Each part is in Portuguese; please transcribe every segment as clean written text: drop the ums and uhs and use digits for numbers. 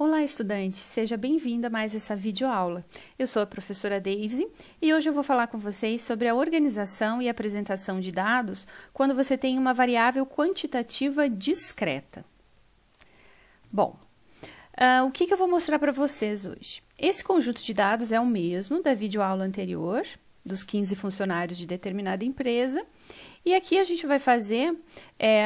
Olá, estudante! Seja bem-vinda a mais essa videoaula. Eu sou a professora Daisy e hoje eu vou falar com vocês sobre a organização e apresentação de dados quando você tem uma variável quantitativa discreta. Bom, o que eu vou mostrar para vocês hoje? Esse conjunto de dados é o mesmo da videoaula anterior, dos 15 funcionários de determinada empresa, e aqui a gente vai fazer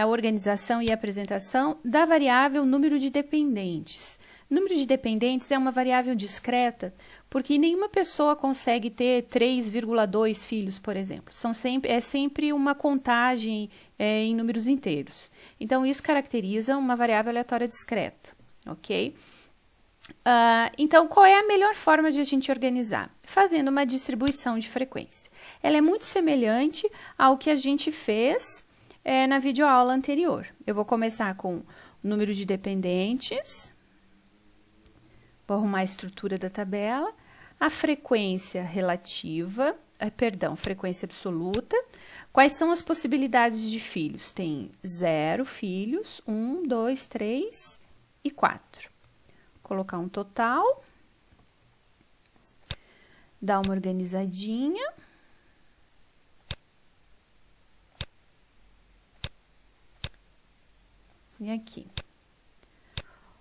a organização e a apresentação da variável número de dependentes. Número de dependentes é uma variável discreta, porque nenhuma pessoa consegue ter 3,2 filhos, por exemplo. É sempre uma contagem em números inteiros. Então, isso caracteriza uma variável aleatória discreta, ok? Então, qual é a melhor forma de a gente organizar? Fazendo uma distribuição de frequência. Ela é muito semelhante ao que a gente fez na videoaula anterior. Eu vou começar com o número de dependentes. Vou arrumar a estrutura da tabela, a frequência relativa, frequência absoluta. Quais são as possibilidades de filhos? Tem 0 filhos, 1, 2, 3 e 4. Colocar um total. Dar uma organizadinha. E aqui.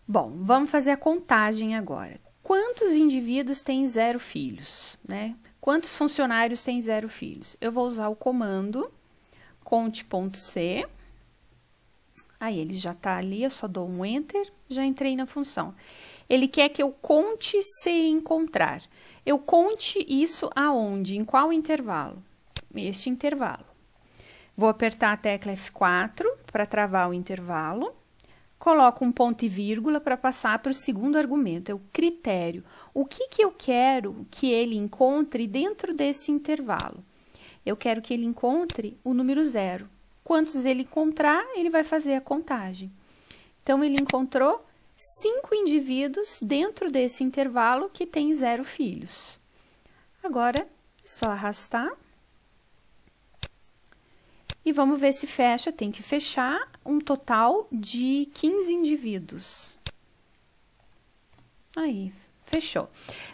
Bom, vamos fazer a contagem agora. Quantos indivíduos têm 0 filhos, né? Quantos funcionários têm 0 filhos? Eu vou usar o comando conte.c. Aí, ele já está ali, eu só dou um Enter, já entrei na função. Ele quer que eu conte se encontrar. Eu conte isso aonde? Em qual intervalo? Este intervalo. Vou apertar a tecla F4 para travar o intervalo. Coloco um ponto e vírgula para passar para o segundo argumento, é o critério. O que eu quero que ele encontre dentro desse intervalo? Eu quero que ele encontre o número 0. Quantos ele encontrar, ele vai fazer a contagem. Então, ele encontrou 5 indivíduos dentro desse intervalo que tem 0 filhos. Agora, é só arrastar. E vamos ver se fecha, tem que fechar um total de 15 indivíduos. Aí, fechou.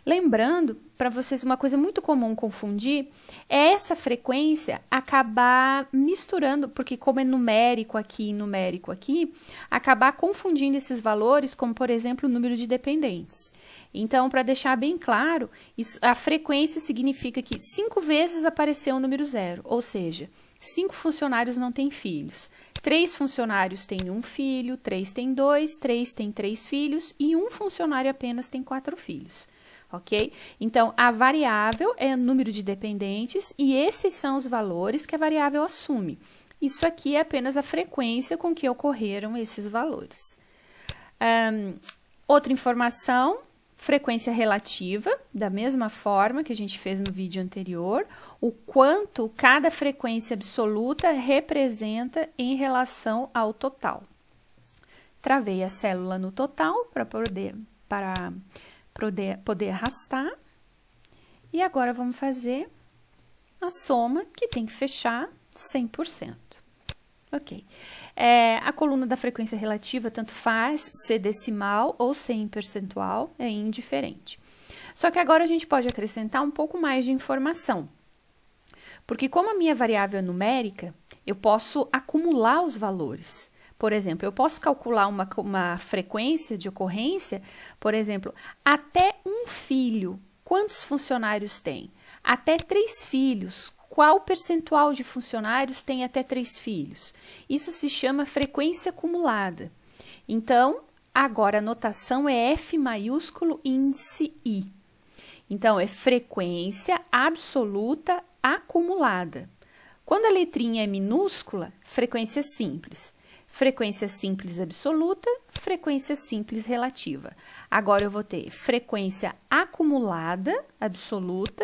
Lembrando, para vocês, uma coisa muito comum confundir, é essa frequência acabar misturando, porque como é numérico aqui e numérico aqui, acabar confundindo esses valores, como, por exemplo, o número de dependentes. Então, para deixar bem claro, a frequência significa que 5 vezes apareceu o número 0, ou seja, 5 funcionários não têm filhos, 3 funcionários têm 1 filho, 3 têm 2, 3 têm 3 filhos e 1 funcionário apenas tem 4 filhos, ok? Então, a variável é o número de dependentes e esses são os valores que a variável assume. Isso aqui é apenas a frequência com que ocorreram esses valores. Outra informação, frequência relativa, da mesma forma que a gente fez no vídeo anterior, o quanto cada frequência absoluta representa em relação ao total. Travei a célula no total para poder arrastar. E agora vamos fazer a soma, que tem que fechar 100%. Ok. A coluna da frequência relativa tanto faz ser decimal ou ser em percentual, é indiferente. Só que agora a gente pode acrescentar um pouco mais de informação. Porque como a minha variável é numérica, eu posso acumular os valores. Por exemplo, eu posso calcular uma frequência de ocorrência, por exemplo, até 1 filho, quantos funcionários tem? Até 3 filhos, qual percentual de funcionários tem até 3 filhos? Isso se chama frequência acumulada. Então, agora a notação é F maiúsculo índice I. Então, é frequência absoluta acumulada. Quando a letrinha é minúscula, frequência simples. Frequência simples absoluta, frequência simples relativa. Agora, eu vou ter frequência acumulada absoluta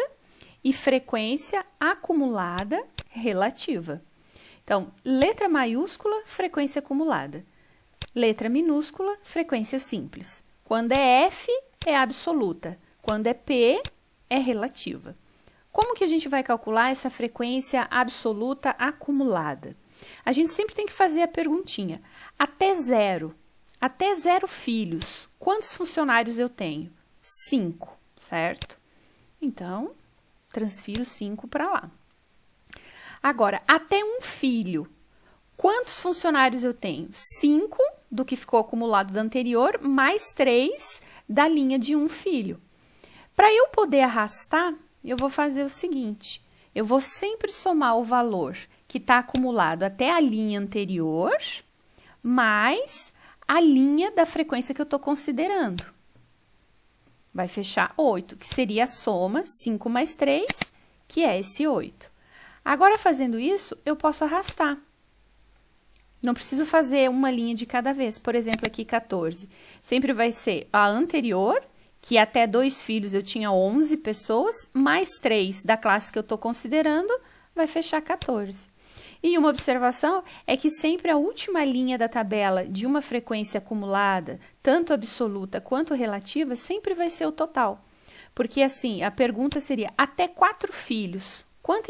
e frequência acumulada relativa. Então, letra maiúscula, frequência acumulada. Letra minúscula, frequência simples. Quando é F, é absoluta. Quando é P, é relativa. Como que a gente vai calcular essa frequência absoluta acumulada? A gente sempre tem que fazer a perguntinha. Até 0, até 0 filhos, quantos funcionários eu tenho? 5, certo? Então, transfiro 5 para lá. Agora, até 1 filho, quantos funcionários eu tenho? 5 do que ficou acumulado da anterior, mais 3 da linha de 1 filho. Para eu poder arrastar, eu vou fazer o seguinte, eu vou sempre somar o valor que está acumulado até a linha anterior, mais a linha da frequência que eu estou considerando. Vai fechar 8, que seria a soma 5 mais 3, que é esse 8. Agora, fazendo isso, eu posso arrastar. Não preciso fazer uma linha de cada vez. Por exemplo, aqui 14. Sempre vai ser a anterior, que até 2 filhos eu tinha 11 pessoas, mais 3 da classe que eu estou considerando, vai fechar 14. E uma observação é que sempre a última linha da tabela de uma frequência acumulada, tanto absoluta quanto relativa, sempre vai ser o total. Porque assim, a pergunta seria, até 4 filhos, quantos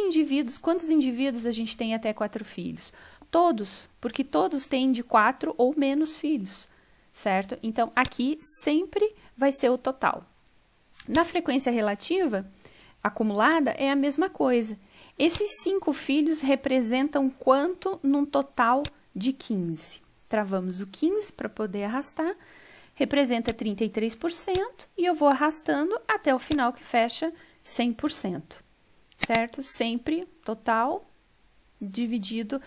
indivíduos a gente tem até 4 filhos? Todos, porque todos têm de 4 ou menos filhos, certo? Então, aqui sempre vai ser o total. Na frequência relativa, acumulada, é a mesma coisa. Esses 5 filhos representam quanto num total de 15? Travamos o 15 para poder arrastar, representa 33% e eu vou arrastando até o final que fecha 100%, certo? Sempre total dividido,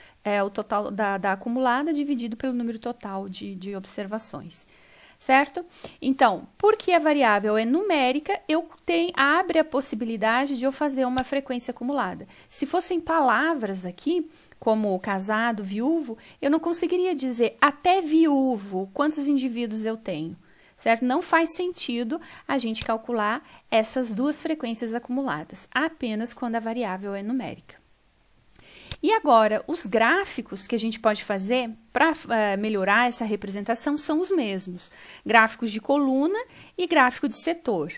o total da acumulada dividido pelo número total de observações. Certo? Então, porque a variável é numérica, abre a possibilidade de eu fazer uma frequência acumulada. Se fossem palavras aqui, como casado, viúvo, eu não conseguiria dizer até viúvo quantos indivíduos eu tenho, certo? Não faz sentido a gente calcular essas duas frequências acumuladas, apenas quando a variável é numérica. E agora, os gráficos que a gente pode fazer para melhorar essa representação são os mesmos. Gráficos de coluna e gráfico de setor.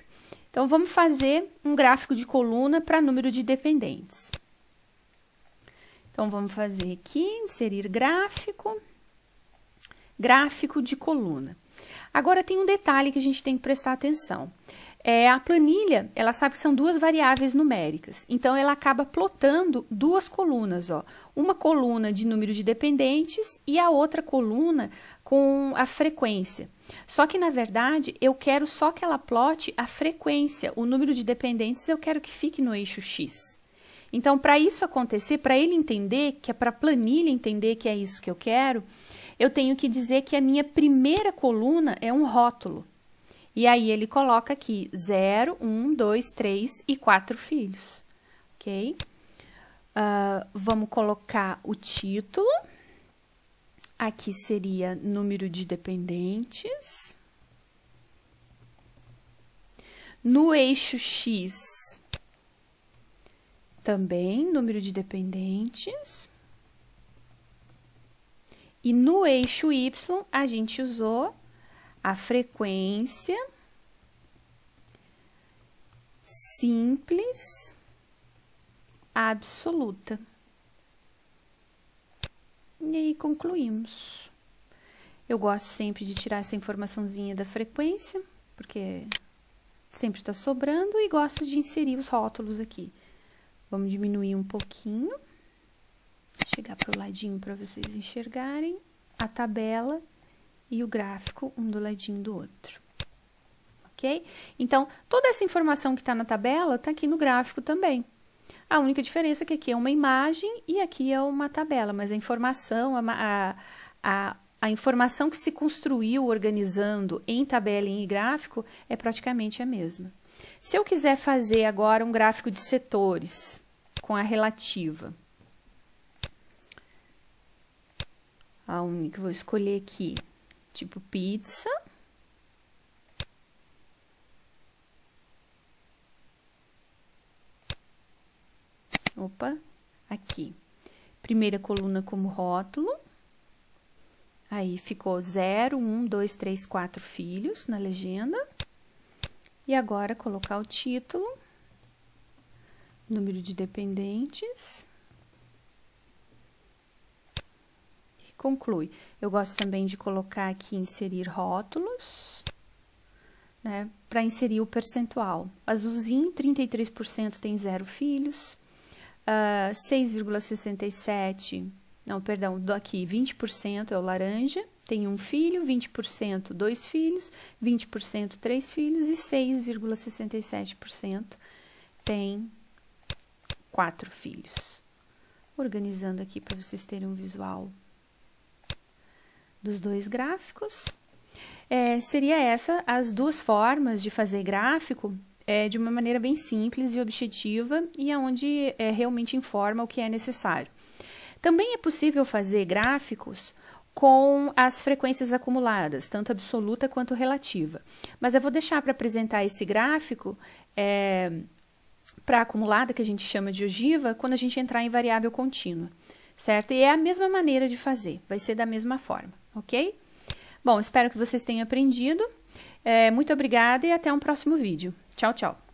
Então, vamos fazer um gráfico de coluna para número de dependentes. Então, vamos fazer aqui, inserir gráfico, gráfico de coluna. Agora, tem um detalhe que a gente tem que prestar atenção. A planilha, ela sabe que são duas variáveis numéricas, então ela acaba plotando duas colunas, ó. Uma coluna de número de dependentes e a outra coluna com a frequência. Só que, na verdade, eu quero só que ela plote a frequência, o número de dependentes eu quero que fique no eixo X. Então, para isso acontecer, para ele entender, que é para a planilha entender que é isso que eu tenho que dizer que a minha primeira coluna é um rótulo. E aí, ele coloca aqui 0, 1, 2, 3 e 4 filhos, ok? Vamos colocar o título. Aqui seria número de dependentes. No eixo X, também número de dependentes. E no eixo Y, a gente usou a frequência simples absoluta. E aí, concluímos. Eu gosto sempre de tirar essa informaçãozinha da frequência, porque sempre está sobrando, e gosto de inserir os rótulos aqui. Vamos diminuir um pouquinho. Chegar para o ladinho para vocês enxergarem a tabela e o gráfico, um do ladinho do outro. Ok? Então, toda essa informação que está na tabela está aqui no gráfico também. A única diferença é que aqui é uma imagem e aqui é uma tabela, mas a informação, a informação que se construiu organizando em tabela e em gráfico é praticamente a mesma. Se eu quiser fazer agora um gráfico de setores com a relativa, a única que eu vou escolher aqui, tipo pizza. Opa, aqui. Primeira coluna como rótulo. Aí ficou 0, 1, 2, 3, 4 filhos na legenda. E agora colocar o título, número de dependentes. conclui. Eu gosto também de colocar aqui, inserir rótulos, né, para inserir o percentual. Azulzinho, 33% tem 0 filhos, 6,67%, não, perdão, aqui 20% é o laranja, tem 1 filho, 20% 2 filhos, 20% 3 filhos e 6,67% tem 4 filhos. Organizando aqui para vocês terem um visual dos dois gráficos. Seria essa as duas formas de fazer gráfico de uma maneira bem simples e objetiva e aonde realmente informa o que é necessário. Também é possível fazer gráficos com as frequências acumuladas, tanto absoluta quanto relativa. Mas eu vou deixar para apresentar esse gráfico para acumulada, que a gente chama de ogiva, quando a gente entrar em variável contínua, certo? E é a mesma maneira de fazer, vai ser da mesma forma, ok? Bom, espero que vocês tenham aprendido. Muito obrigada e até um próximo vídeo. Tchau, tchau!